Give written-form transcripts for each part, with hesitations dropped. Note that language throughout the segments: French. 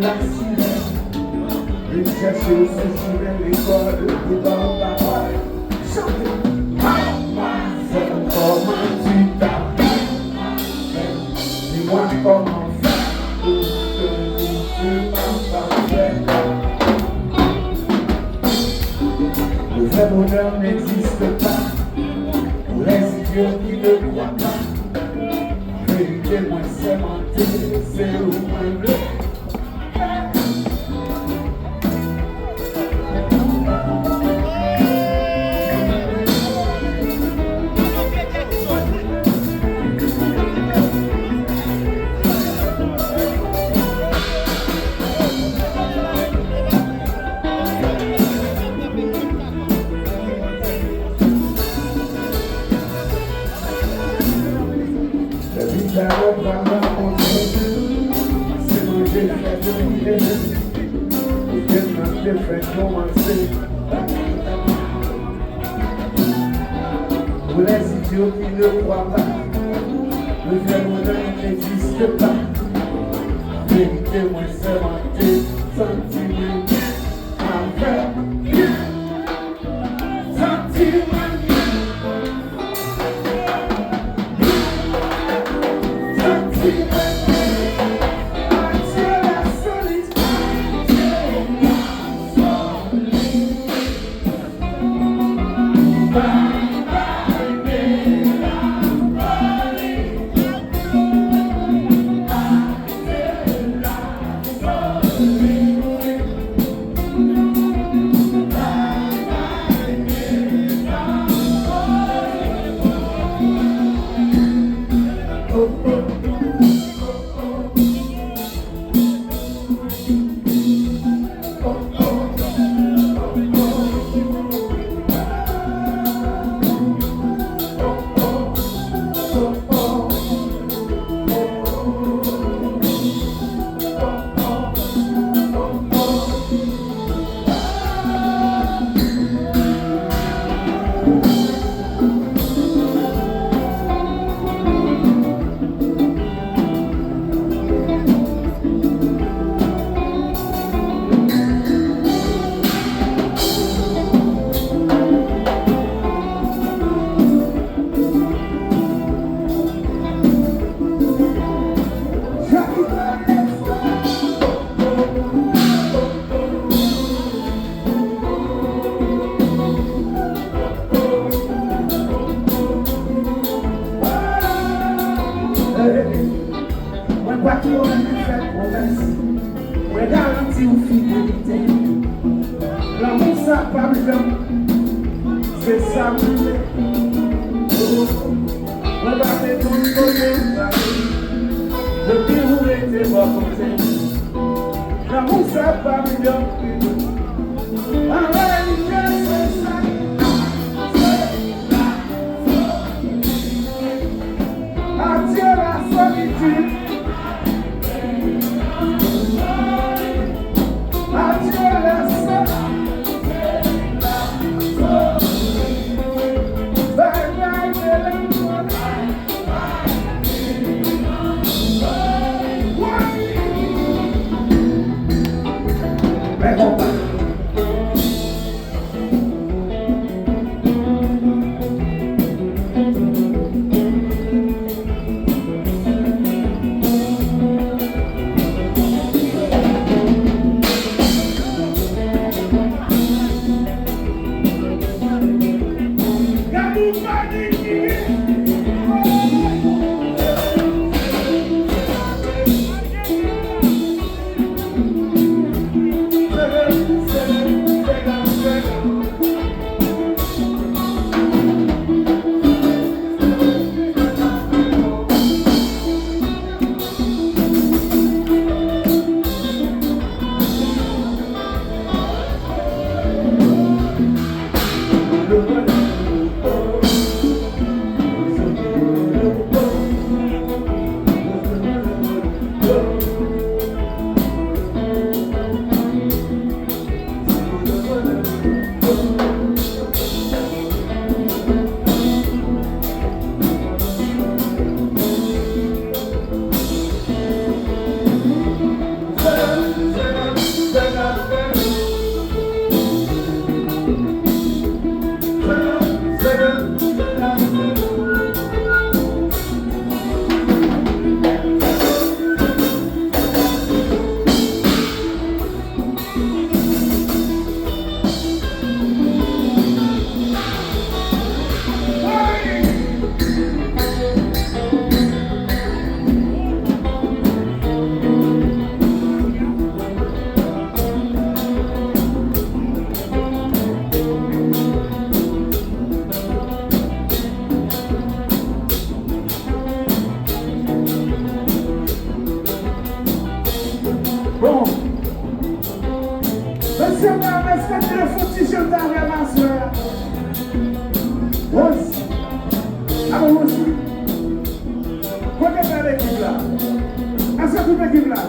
la sirène. Je cherche aussi sur l'école qui dans ta voix. Chantez. C'est comment tu t'appelles. Dis-moi comment faire pour te dire que ma parfaite. Le vrai bonheur n'existe pas pour les idiots qui ne croient pas. En vérité, moi c'est menté, c'est où moi bleu. Pour les idiots qui ne croient pas, le vrai bonheur n'existe pas. En vérité, moi c'est menté, sentiment, envers, sentiment. C'est ça, on va faire tout le monde. Depuis où était mon côté, l'amour ça pas bien. En réalité, c'est ça. Adieu la solitude. Adieu la solitude. Bon. Monsieur, est-ce que tu le fous si je t'avais ma soeur? Rose. Ah bon, Rose? Combien de l'équipe là? Est-ce que toute l'équipe là?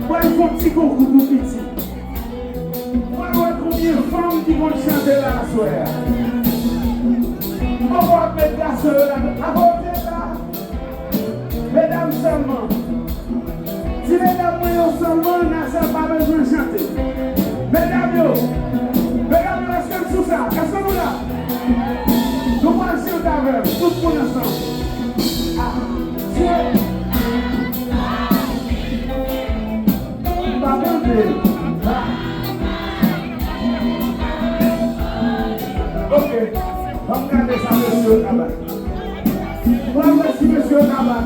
Moi, il faut un petit concours tout petit. Moi, il y a combien de femmes qui vont chanter là la soeur? On va mettre la soeur là. À côté là. Mesdames seulement. Si mesdames seulement, n'a pas besoin de chanter. Mesdames, est-ce que nous sommes ça? Est-ce que nous là? Nous allons chanter avec tout le monde ensemble. Pas demander. Ok. On va regarder ça, monsieur Tabac. Voici monsieur Tabac.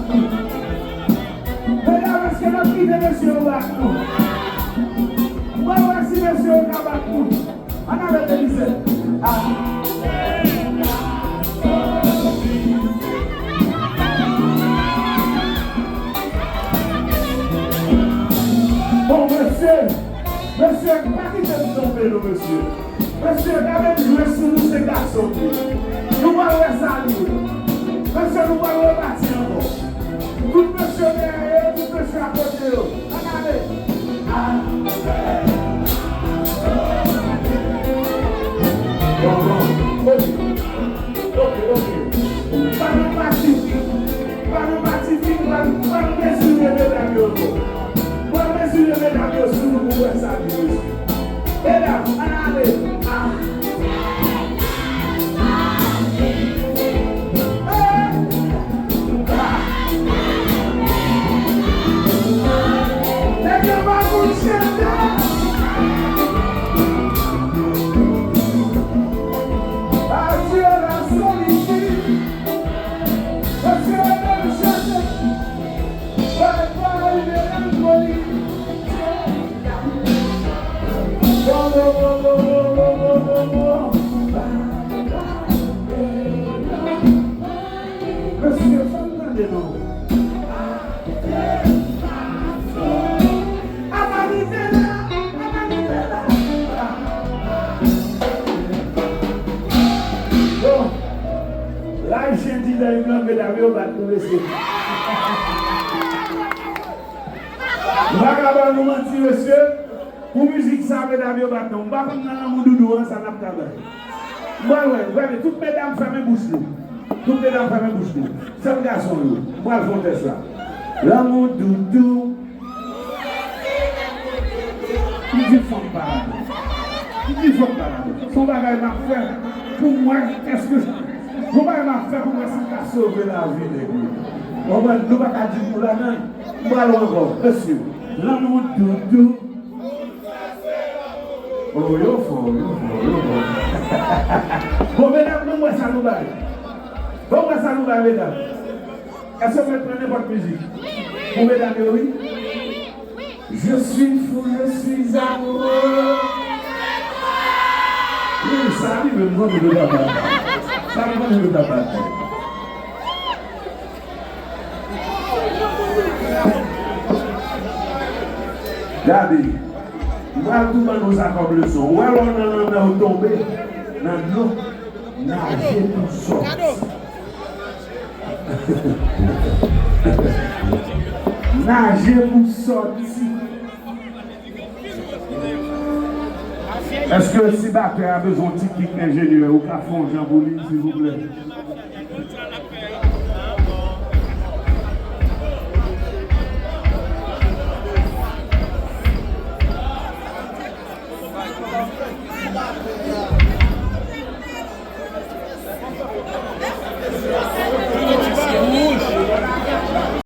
Mesdames, est-ce que nous quittons monsieur Tabac? Voici monsieur Tabac. On a le délicé. Bon, monsieur, pas quitter nous tomber, monsieur. Monsieur, quand même jouer sur nous ces garçons. Nous allons faire ça. Monsieur, nous allons repartir encore. Tout monsieur derrière, tout monsieur à côté. Regardez. Bon. Ok. Pas nous pacifique. Pas nous mesurer mesdames. Pas mesurer mesdames sur nous pour faire ça. Mesdames, allez. Nous mentir, monsieur, pour musique, ça va d'ailleurs bâton. On va comme dans mon doudou, ça n'a pas de ouais, toutes mesdames fermez bouche nous. Toutes mesdames fermez bouche nous. C'est le garçon, nous. Moi, je fais ça. L'amour doudou. Il dit femme parade. Son bagage m'a fait. Pour moi, est-ce que. Son bagage m'a fait pour moi, ça sauver la vie de lui. On va nous pas dire pour la main. Moi, encore, monsieur. L'amour doudou. Oh, yo fort. Bon, mesdames, nous, ça nous va. Bon, ça nous va, mesdames. Est-ce que vous prenez votre musique? Pour mesdames, oui? Je suis fou, je suis amoureux. Oui, ça arrive, me demande de la part. Ça me demande de la part. Regardez, moi tout le monde nous accorde le son. Ou alors on a tombé dans l'eau, nager pour sortir. Nager pour sortir. Est-ce que si Bappé a besoin de technique ingénieur ou cafon Jean Bouli, s'il vous plaît?